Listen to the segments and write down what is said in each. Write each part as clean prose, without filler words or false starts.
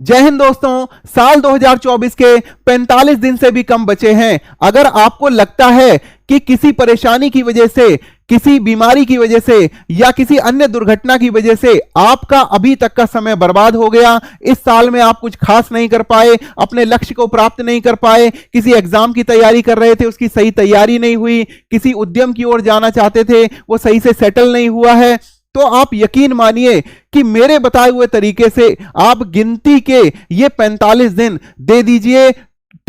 जय हिंद दोस्तों। साल 2024 के 45 दिन से भी कम बचे हैं। अगर आपको लगता है कि किसी परेशानी की वजह से, किसी बीमारी की वजह से या किसी अन्य दुर्घटना की वजह से आपका अभी तक का समय बर्बाद हो गया, इस साल में आप कुछ खास नहीं कर पाए, अपने लक्ष्य को प्राप्त नहीं कर पाए, किसी एग्जाम की तैयारी कर रहे थे उसकी सही तैयारी नहीं हुई, किसी उद्यम की ओर जाना चाहते थे वो सही से सेटल नहीं हुआ है, तो आप यकीन मानिए कि मेरे बताए हुए तरीके से आप गिनती के ये 45 दिन दे दीजिए,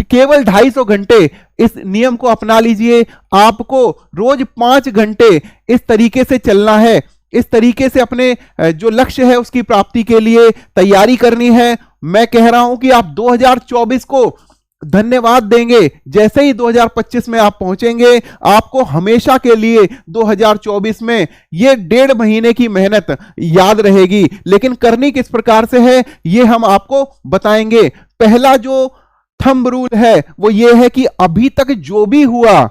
केवल 250 घंटे इस नियम को अपना लीजिए। आपको रोज 5 घंटे इस तरीके से चलना है, इस तरीके से अपने जो लक्ष्य है उसकी प्राप्ति के लिए तैयारी करनी है। मैं कह रहा हूं कि आप 2024 को धन्यवाद देंगे। जैसे ही 2025 में आप पहुंचेंगे, आपको हमेशा के लिए 2024 में ये 1.5 महीने की मेहनत याद रहेगी। लेकिन करनी किस प्रकार से है ये हम आपको बताएंगे। पहला जो थंब रूल है वो ये है कि अभी तक जो भी हुआ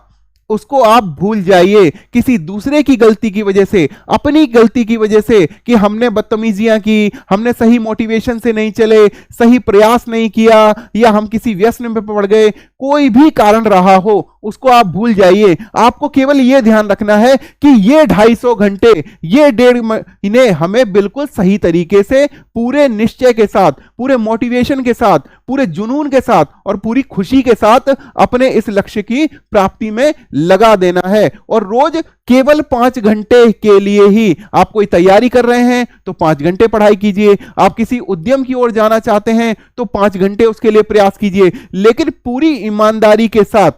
उसको आप भूल जाइए। किसी दूसरे की गलती की वजह से, अपनी गलती की वजह से कि हमने बदतमीजियां की, हमने सही मोटिवेशन से नहीं चले, सही प्रयास नहीं किया या हम किसी व्यसन में पड़ गए, कोई भी कारण रहा हो उसको आप भूल जाइए। आपको केवल यह ध्यान रखना है कि ये 250 घंटे, ये 1.5 महीने हमें बिल्कुल सही तरीके से, पूरे निश्चय के साथ, पूरे मोटिवेशन के साथ, पूरे जुनून के साथ और पूरी खुशी के साथ अपने इस लक्ष्य की प्राप्ति में लगा देना है। और रोज केवल 5 घंटे के लिए ही आप कोई तैयारी कर रहे हैं तो 5 घंटे पढ़ाई कीजिए, आप किसी उद्यम की ओर जाना चाहते हैं तो 5 घंटे उसके लिए प्रयास कीजिए, लेकिन पूरी ईमानदारी के साथ।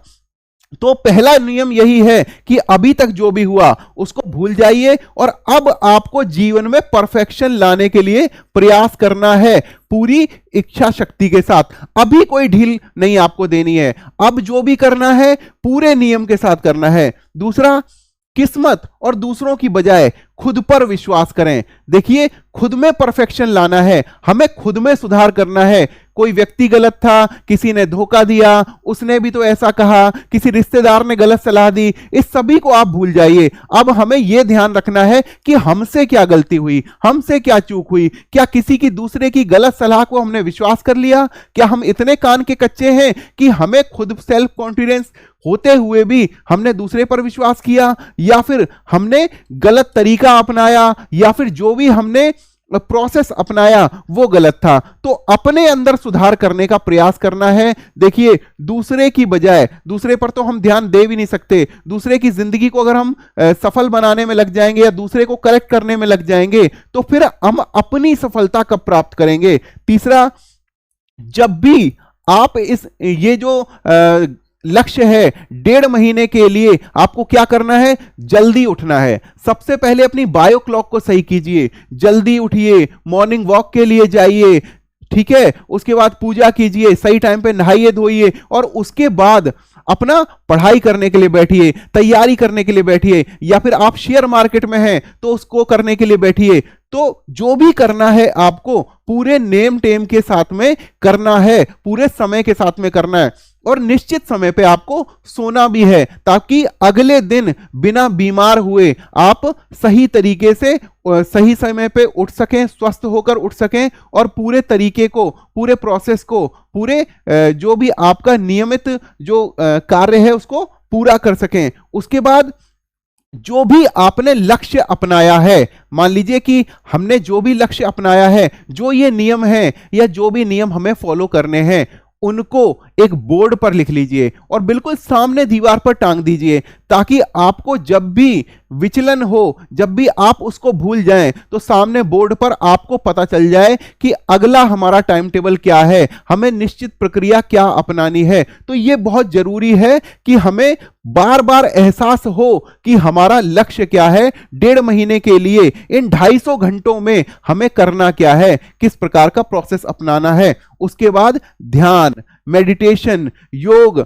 तो पहला नियम यही है कि अभी तक जो भी हुआ उसको भूल जाइए और अब आपको जीवन में परफेक्शन लाने के लिए प्रयास करना है पूरी इच्छा शक्ति के साथ। अभी कोई ढील नहीं आपको देनी है, अब जो भी करना है पूरे नियम के साथ करना है। दूसरा, किस्मत और दूसरों की बजाय खुद पर विश्वास करें। देखिए, खुद में परफेक्शन लाना है, हमें खुद में सुधार करना है। कोई व्यक्ति गलत था, किसी ने धोखा दिया, उसने भी तो ऐसा कहा, किसी रिश्तेदार ने गलत सलाह दी, इस सभी को आप भूल जाइए। अब हमें यह ध्यान रखना है कि हमसे क्या गलती हुई, हमसे क्या चूक हुई। क्या किसी की दूसरे की गलत सलाह को हमने विश्वास कर लिया? क्या हम इतने कान के कच्चे हैं कि हमें खुद सेल्फ कॉन्फिडेंस होते हुए भी हमने दूसरे पर विश्वास किया, या फिर हमने गलत तरीका अपनाया, या फिर जो भी हमने प्रोसेस अपनाया वो गलत था? तो अपने अंदर सुधार करने का प्रयास करना है। देखिए, दूसरे की बजाय, दूसरे पर तो हम ध्यान दे भी नहीं सकते, दूसरे की जिंदगी को अगर हम सफल बनाने में लग जाएंगे या दूसरे को करेक्ट करने में लग जाएंगे तो फिर हम अपनी सफलता कब प्राप्त करेंगे? तीसरा, जब भी आप ये जो लक्ष्य है 1.5 महीने के लिए, आपको क्या करना है? जल्दी उठना है। सबसे पहले अपनी बायो क्लॉक को सही कीजिए, जल्दी उठिए, मॉर्निंग वॉक के लिए जाइए, ठीक है? उसके बाद पूजा कीजिए, सही टाइम पे नहाइए धोइए और उसके बाद अपना पढ़ाई करने के लिए बैठिए, तैयारी करने के लिए बैठिए, या फिर आप शेयर मार्केट में हैं तो उसको करने के लिए बैठिए। तो जो भी करना है आपको पूरे नेम टेम के साथ में करना है, पूरे समय के साथ में करना है और निश्चित समय पे आपको सोना भी है, ताकि अगले दिन बिना बीमार हुए आप सही तरीके से सही समय पे उठ सकें, स्वस्थ होकर उठ सकें और पूरे तरीके को, पूरे प्रोसेस को, पूरे जो भी आपका नियमित जो कार्य है उसको पूरा कर सकें। उसके बाद जो भी आपने लक्ष्य अपनाया है, मान लीजिए कि हमने जो भी लक्ष्य अपनाया है, जो ये नियम है या जो भी नियम हमें फॉलो करने हैं, उनको एक बोर्ड पर लिख लीजिए और बिल्कुल सामने दीवार पर टांग दीजिए, ताकि आपको जब भी विचलन हो, जब भी आप उसको भूल जाएं तो सामने बोर्ड पर आपको पता चल जाए कि अगला हमारा टाइम टेबल क्या है, हमें निश्चित प्रक्रिया क्या अपनानी है। तो यह बहुत जरूरी है कि हमें बार बार एहसास हो कि हमारा लक्ष्य क्या है, 1.5 महीने के लिए इन 250 घंटों में हमें करना क्या है, किस प्रकार का प्रोसेस अपनाना है। उसके बाद ध्यान, मेडिटेशन, योग,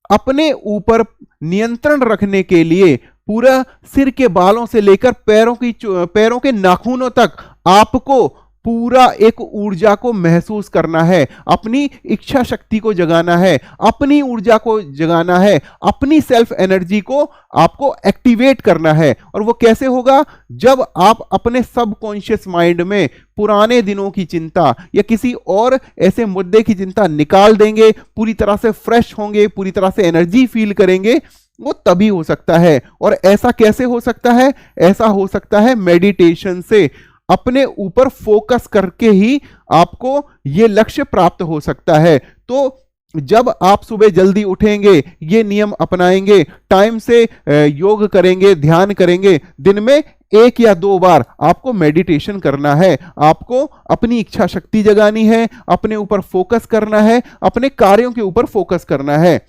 अपने ऊपर नियंत्रण रखने के लिए पूरा सिर के बालों से लेकर पैरों के नाखूनों तक आपको पूरा एक ऊर्जा को महसूस करना है, अपनी इच्छा शक्ति को जगाना है, अपनी ऊर्जा को जगाना है, अपनी सेल्फ एनर्जी को आपको एक्टिवेट करना है। और वो कैसे होगा? जब आप अपने सबकॉन्शियस माइंड में पुराने दिनों की चिंता या किसी और ऐसे मुद्दे की चिंता निकाल देंगे, पूरी तरह से फ्रेश होंगे, पूरी तरह से एनर्जी फील करेंगे, वो तभी हो सकता है। और ऐसा कैसे हो सकता है? ऐसा हो सकता है मेडिटेशन से, अपने ऊपर फोकस करके ही आपको ये लक्ष्य प्राप्त हो सकता है। तो जब आप सुबह जल्दी उठेंगे, ये नियम अपनाएंगे, टाइम से योग करेंगे, ध्यान करेंगे, दिन में 1 या 2 बार आपको मेडिटेशन करना है, आपको अपनी इच्छा शक्ति जगानी है, अपने ऊपर फोकस करना है, अपने कार्यों के ऊपर फोकस करना है।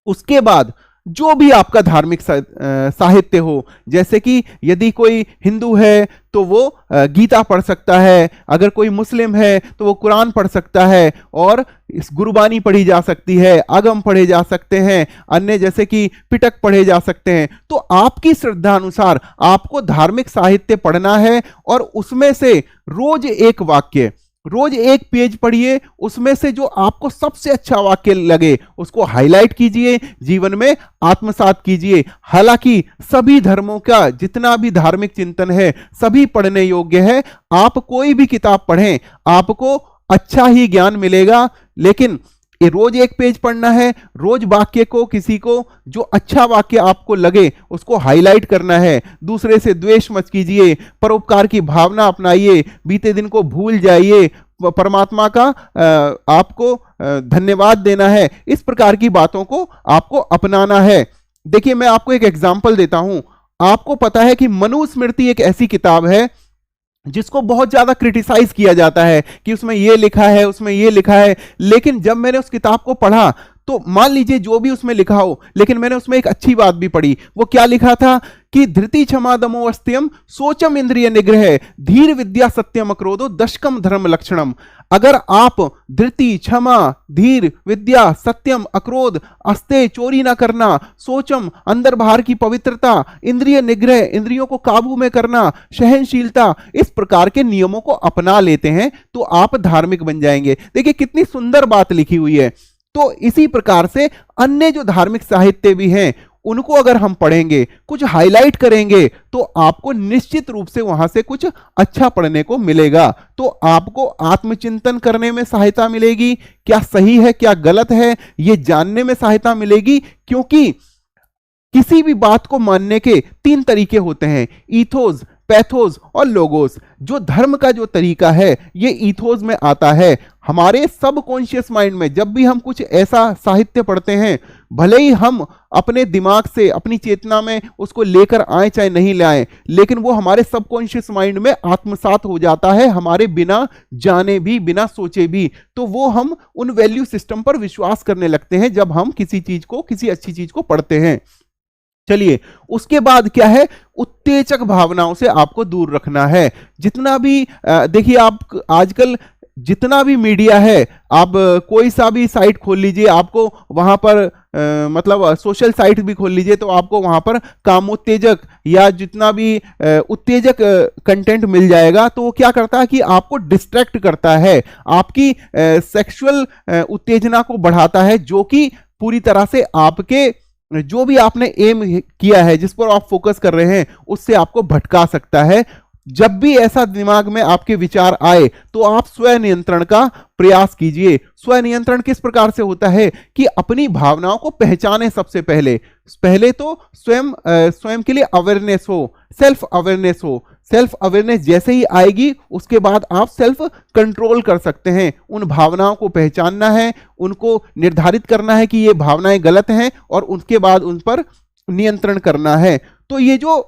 उसके बाद जो भी आपका धार्मिक साहित्य हो, जैसे कि यदि कोई हिंदू है तो वो गीता पढ़ सकता है, अगर कोई मुस्लिम है तो वो कुरान पढ़ सकता है, और इस गुरबानी पढ़ी जा सकती है, आगम पढ़े जा सकते हैं, अन्य जैसे कि पिटक पढ़े जा सकते हैं। तो आपकी श्रद्धा अनुसार आपको धार्मिक साहित्य पढ़ना है और उसमें से रोज एक वाक्य, रोज एक पेज पढ़िए, उसमें से जो आपको सबसे अच्छा वाक्य लगे उसको हाईलाइट कीजिए, जीवन में आत्मसात कीजिए। हालांकि सभी धर्मों का जितना भी धार्मिक चिंतन है सभी पढ़ने योग्य है। आप कोई भी किताब पढ़ें आपको अच्छा ही ज्ञान मिलेगा, लेकिन ये रोज एक पेज पढ़ना है, रोज वाक्य को, किसी को जो अच्छा वाक्य आपको लगे उसको हाईलाइट करना है। दूसरे से द्वेष मत कीजिए, परोपकार की भावना अपनाइए, बीते दिन को भूल जाइए, परमात्मा का आपको धन्यवाद देना है। इस प्रकार की बातों को आपको अपनाना है। देखिए, मैं आपको एक एग्जाम्पल देता हूं। आपको पता है कि मनुस्मृति एक ऐसी किताब है जिसको बहुत ज्यादा क्रिटिसाइज किया जाता है कि उसमें ये लिखा है, उसमें ये लिखा है, लेकिन जब मैंने उस किताब को पढ़ा तो मान लीजिए जो भी उसमें लिखा हो, लेकिन मैंने उसमें एक अच्छी बात भी पढ़ी। वो क्या लिखा था कि धृति क्षमा दमो अस्त्यम सोचम इंद्रिय निग्रह धीर विद्या सत्यम अक्रोधो दशकम धर्म लक्षणम। अगर आप धृति, क्षमा, धीर, विद्या, सत्यम, अक्रोध, अस्ते, चोरी ना करना, सोचम, अंदर बाहर की पवित्रता, इंद्रिय निग्रह, इंद्रियों को काबू में करना, सहनशीलता, इस प्रकार के नियमों को अपना लेते हैं तो आप धार्मिक बन जाएंगे। देखिए कितनी सुंदर बात लिखी हुई है। तो इसी प्रकार से अन्य जो धार्मिक साहित्य भी हैं उनको अगर हम पढ़ेंगे, कुछ हाईलाइट करेंगे, तो आपको निश्चित रूप से वहां से कुछ अच्छा पढ़ने को मिलेगा। तो आपको आत्मचिंतन करने में सहायता मिलेगी, क्या सही है क्या गलत है ये जानने में सहायता मिलेगी। क्योंकि किसी भी बात को मानने के 3 तरीके होते हैं, ईथोस, पैथोस और लोगोस। जो धर्म का जो तरीका है ये ईथोस में आता है। हमारे सबकॉन्शियस माइंड में जब भी हम कुछ ऐसा साहित्य पढ़ते हैं, भले ही हम अपने दिमाग से, अपनी चेतना में उसको लेकर आए चाहे नहीं लाएं, लेकिन वो हमारे सबकॉन्शियस माइंड में आत्मसात हो जाता है, हमारे बिना जाने भी, बिना सोचे भी। तो वो हम उन वैल्यू सिस्टम पर विश्वास करने लगते हैं जब हम किसी चीज को, किसी अच्छी चीज को पढ़ते हैं। चलिए, उसके बाद क्या है, उत्तेजक भावनाओं से आपको दूर रखना है। जितना भी देखिए, आप आजकल जितना भी मीडिया है, आप कोई सा भी साइट खोल लीजिए, आपको वहां पर मतलब सोशल साइट भी खोल लीजिए तो आपको वहां पर कामोत्तेजक या जितना भी उत्तेजक कंटेंट मिल जाएगा। तो वो क्या करता है कि आपको डिस्ट्रैक्ट करता है, आपकी सेक्सुअल उत्तेजना को बढ़ाता है, जो कि पूरी तरह से आपके जो भी आपने एम किया है, जिस पर आप फोकस कर रहे हैं, उससे आपको भटका सकता है। जब भी ऐसा दिमाग में आपके विचार आए तो आप स्व नियंत्रण का प्रयास कीजिए। स्व नियंत्रण किस प्रकार से होता है कि अपनी भावनाओं को पहचाने। सबसे पहले तो स्वयं के लिए अवेयरनेस हो, सेल्फ अवेयरनेस हो। सेल्फ अवेयरनेस जैसे ही आएगी उसके बाद आप सेल्फ कंट्रोल कर सकते हैं। उन भावनाओं को पहचानना है, उनको निर्धारित करना है कि ये भावनाएं गलत हैं और उसके बाद उन पर नियंत्रण करना है। तो ये जो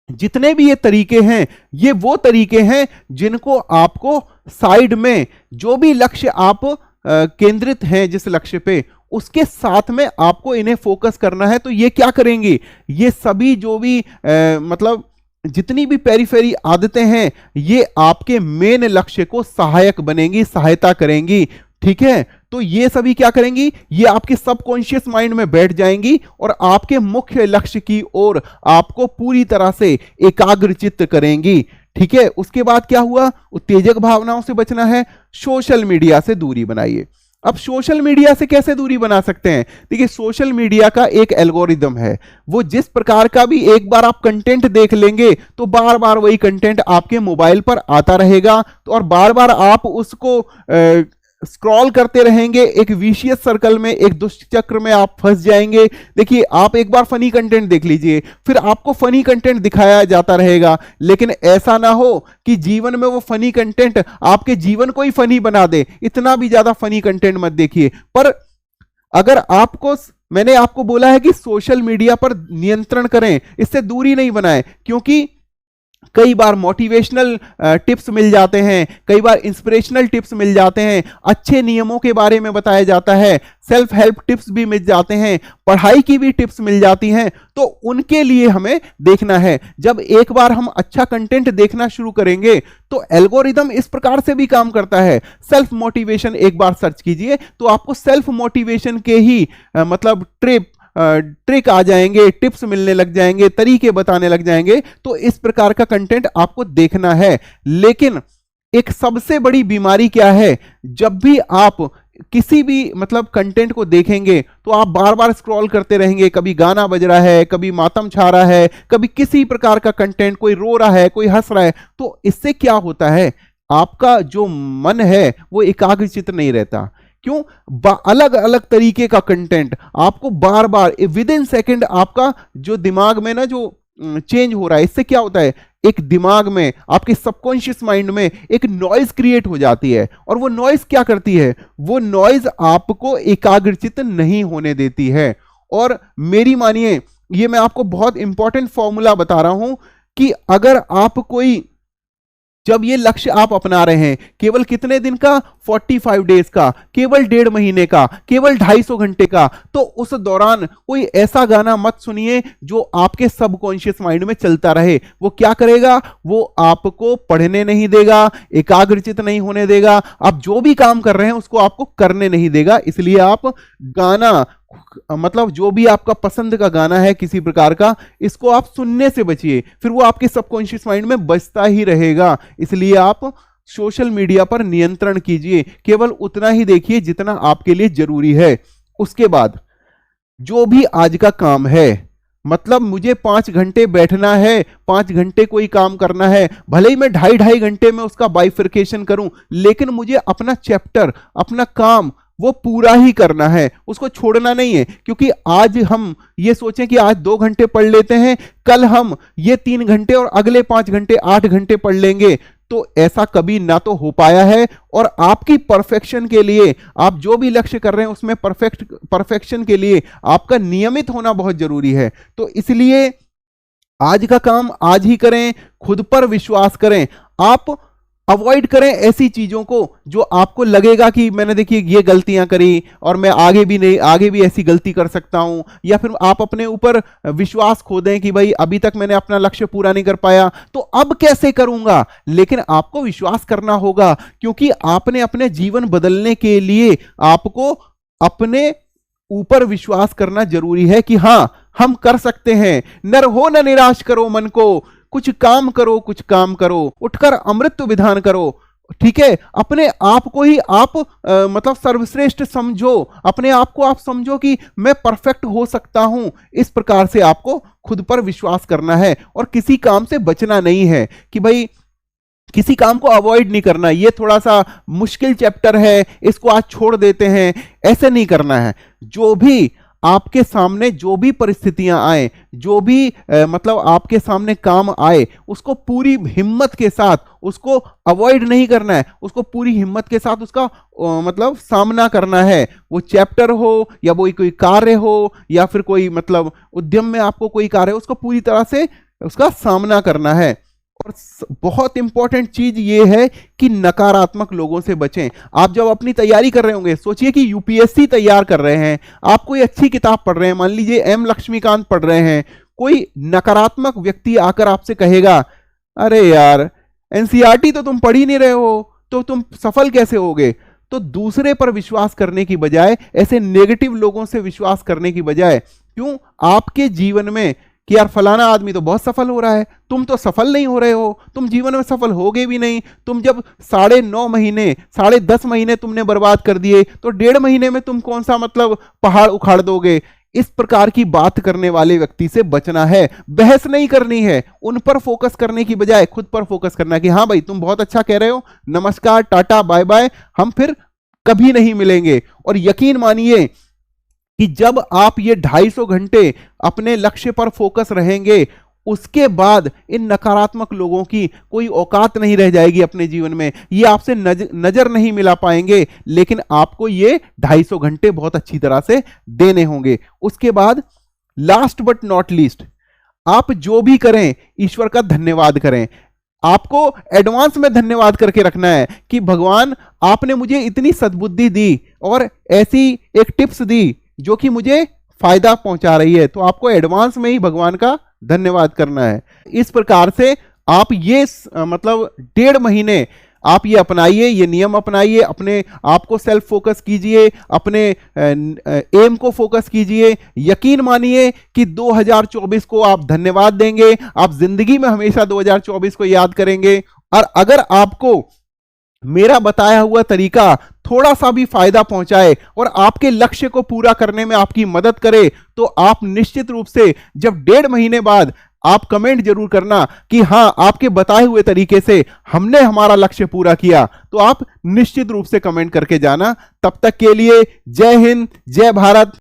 जितने भी ये तरीके हैं, ये वो तरीके हैं जिनको आपको साइड में जो भी लक्ष्य आप केंद्रित हैं, जिस लक्ष्य पे, उसके साथ में आपको इन्हें फोकस करना है। तो ये क्या करेंगे, ये सभी जो भी मतलब जितनी भी पेरीफेरी आदतें हैं, ये आपके मेन लक्ष्य को सहायक बनेंगी, सहायता करेंगी। ठीक है, तो ये सभी क्या करेंगी, ये आपके सबकॉन्शियस माइंड में बैठ जाएंगी और आपके मुख्य लक्ष्य की ओर आपको पूरी तरह से एकाग्रचित्त करेंगी। ठीक है, उसके बाद क्या हुआ, उत्तेजक भावनाओं से बचना है, सोशल मीडिया से दूरी बनाइए। अब सोशल मीडिया से कैसे दूरी बना सकते हैं? देखिए, सोशल मीडिया का एक एल्गोरिदम है, वो जिस प्रकार का भी एक बार आप कंटेंट देख लेंगे तो बार बार वही कंटेंट आपके मोबाइल पर आता रहेगा, तो और बार बार आप उसको स्क्रॉल करते रहेंगे, एक विशियस सर्कल में, एक दुष्ट चक्र में आप फंस जाएंगे। देखिए, आप एक बार फनी कंटेंट देख लीजिए, फिर आपको फनी कंटेंट दिखाया जाता रहेगा, लेकिन ऐसा ना हो कि जीवन में वो फनी कंटेंट आपके जीवन को ही फनी बना दे। इतना भी ज्यादा फनी कंटेंट मत देखिए। पर अगर आपको, मैंने आपको बोला है कि सोशल मीडिया पर नियंत्रण करें, इससे दूरी नहीं बनाएं, क्योंकि कई बार मोटिवेशनल टिप्स मिल जाते हैं, कई बार इंस्पिरेशनल टिप्स मिल जाते हैं, अच्छे नियमों के बारे में बताया जाता है, सेल्फ हेल्प टिप्स भी मिल जाते हैं, पढ़ाई की भी टिप्स मिल जाती हैं, तो उनके लिए हमें देखना है। जब एक बार हम अच्छा कंटेंट देखना शुरू करेंगे तो एल्गोरिदम इस प्रकार से भी काम करता है। सेल्फ मोटिवेशन एक बार सर्च कीजिए तो आपको सेल्फ मोटिवेशन के ही मतलब ट्रिक आ जाएंगे, टिप्स मिलने लग जाएंगे, तरीके बताने लग जाएंगे। तो इस प्रकार का कंटेंट आपको देखना है। लेकिन एक सबसे बड़ी बीमारी क्या है, जब भी आप किसी भी मतलब कंटेंट को देखेंगे तो आप बार बार स्क्रॉल करते रहेंगे, कभी गाना बज रहा है, कभी मातम छा रहा है, कभी किसी प्रकार का कंटेंट, कोई रो रहा है, कोई हंस रहा है। तो इससे क्या होता है, आपका जो मन है वो एकाग्रचित नहीं रहता। क्यों? अलग अलग तरीके का कंटेंट आपको बार बार विद इन सेकेंड आपका जो दिमाग में ना जो चेंज हो रहा है, इससे क्या होता है, एक दिमाग में, आपके सबकॉन्शियस माइंड में एक नॉइज क्रिएट हो जाती है, और वो नॉइज क्या करती है, वो नॉइज आपको एकाग्रचित नहीं होने देती है। और मेरी मानिए, ये मैं आपको बहुत इंपॉर्टेंट फॉर्मूला बता रहा हूं कि अगर आप कोई, जब ये लक्ष्य आप अपना रहे हैं, केवल कितने दिन का, 45 डेज का, केवल 1.5 महीने का, केवल 250 घंटे का, तो उस दौरान कोई ऐसा गाना मत सुनिए जो आपके सबकॉन्शियस माइंड में चलता रहे। वो क्या करेगा, वो आपको पढ़ने नहीं देगा, एकाग्रचित नहीं होने देगा, आप जो भी काम कर रहे हैं उसको आपको करने नहीं देगा। इसलिए आप गाना, मतलब जो भी आपका पसंद का गाना है किसी प्रकार का, इसको आप सुनने से बचिए, फिर वो आपके सबकॉन्शियस माइंड में बजता ही रहेगा। इसलिए आप सोशल मीडिया पर नियंत्रण कीजिए, केवल उतना ही देखिए जितना आपके लिए जरूरी है। उसके बाद जो भी आज का काम है, मतलब मुझे 5 घंटे बैठना है, 5 घंटे कोई काम करना है, भले ही मैं 2.5 घंटे में उसका बाइफरकेशन करूं, लेकिन मुझे अपना चैप्टर, अपना काम वो पूरा ही करना है, उसको छोड़ना नहीं है। क्योंकि आज हम ये सोचें कि आज 2 घंटे पढ़ लेते हैं, कल हम ये 3 घंटे और अगले 5 घंटे 8 घंटे पढ़ लेंगे, तो ऐसा कभी ना तो हो पाया है। और आपकी परफेक्शन के लिए, आप जो भी लक्ष्य कर रहे हैं उसमें परफेक्शन के लिए आपका नियमित होना बहुत जरूरी है। तो इसलिए आज का काम आज ही करें, खुद पर विश्वास करें, आप अवॉइड करें ऐसी चीजों को जो आपको लगेगा कि मैंने देखिए ये गलतियां करी और मैं आगे भी ऐसी गलती कर सकता हूं, या फिर आप अपने ऊपर विश्वास खो दें कि भाई अभी तक मैंने अपना लक्ष्य पूरा नहीं कर पाया तो अब कैसे करूंगा। लेकिन आपको विश्वास करना होगा, क्योंकि आपने अपने जीवन बदलने के लिए आपको अपने ऊपर विश्वास करना जरूरी है कि हां, हम कर सकते हैं। नर हो न निराश करो मन को, कुछ काम करो, कुछ काम करो, उठकर अमृत विधान करो। ठीक है, अपने आप को ही आप मतलब सर्वश्रेष्ठ समझो, अपने आप को आप समझो कि मैं परफेक्ट हो सकता हूं। इस प्रकार से आपको खुद पर विश्वास करना है, और किसी काम से बचना नहीं है कि भाई किसी काम को अवॉइड नहीं करना, ये थोड़ा सा मुश्किल चैप्टर है, इसको आज छोड़ देते हैं, ऐसे नहीं करना है। जो भी आपके सामने, जो भी परिस्थितियां आए, जो भी मतलब आपके सामने काम आए, उसको पूरी हिम्मत के साथ, उसको अवॉइड नहीं करना है, उसको पूरी हिम्मत के साथ उसका मतलब सामना करना है। वो चैप्टर हो या वो कोई कार्य हो या फिर कोई मतलब उद्यम में आपको कोई कार्य हो, उसको पूरी तरह से उसका सामना करना है। और बहुत इंपॉर्टेंट चीज ये है कि नकारात्मक लोगों से बचें। आप जब अपनी तैयारी कर रहे होंगे, सोचिए कि यूपीएससी तैयार कर रहे हैं, आप कोई अच्छी किताब पढ़ रहे हैं, मान लीजिए एम लक्ष्मीकांत पढ़ रहे हैं, कोई नकारात्मक व्यक्ति आकर आपसे कहेगा अरे यार एनसीईआरटी तो तुम पढ़ ही नहीं रहे हो, तो तुम सफल कैसे होगे। तो दूसरे पर विश्वास करने की बजाय, ऐसे नेगेटिव लोगों से विश्वास करने की बजाय, क्यों, आपके जीवन में कि यार फलाना आदमी तो बहुत सफल हो रहा है, तुम तो सफल नहीं हो रहे हो, तुम जीवन में सफल होगे भी नहीं, तुम जब 9.5 महीने 10.5 महीने तुमने बर्बाद कर दिए तो 1.5 महीने में तुम कौन सा मतलब पहाड़ उखाड़ दोगे। इस प्रकार की बात करने वाले व्यक्ति से बचना है। बहस नहीं करनी है, उन पर फोकस करने की बजाय खुद पर फोकस करना है कि हाँ भाई तुम बहुत अच्छा कह रहे हो, नमस्कार, टाटा, बाय बाय, हम फिर कभी नहीं मिलेंगे। और यकीन मानिए कि जब आप ये 250 घंटे अपने लक्ष्य पर फोकस रहेंगे, उसके बाद इन नकारात्मक लोगों की कोई औकात नहीं रह जाएगी अपने जीवन में। ये आपसे नजर नहीं मिला पाएंगे, लेकिन आपको ये 250 घंटे बहुत अच्छी तरह से देने होंगे। उसके बाद लास्ट बट नॉट लीस्ट, आप जो भी करें ईश्वर का धन्यवाद करें। आपको एडवांस में धन्यवाद करके रखना है कि भगवान आपने मुझे इतनी सद्बुद्धि दी और ऐसी एक टिप्स दी जो कि मुझे फायदा पहुंचा रही है, तो आपको एडवांस में ही भगवान का धन्यवाद करना है। इस प्रकार से आप ये मतलब 1.5 महीने आप ये अपनाइए, ये नियम अपनाइए, अपने आप को सेल्फ फोकस कीजिए, अपने एम को फोकस कीजिए। यकीन मानिए कि 2024 को आप धन्यवाद देंगे, आप जिंदगी में हमेशा 2024 को याद करेंगे। और अगर आपको मेरा बताया हुआ तरीका थोड़ा सा भी फायदा पहुंचाए और आपके लक्ष्य को पूरा करने में आपकी मदद करे, तो आप निश्चित रूप से जब 1.5 महीने बाद आप कमेंट जरूर करना कि हां आपके बताए हुए तरीके से हमने हमारा लक्ष्य पूरा किया, तो आप निश्चित रूप से कमेंट करके जाना। तब तक के लिए जय हिंद, जय भारत।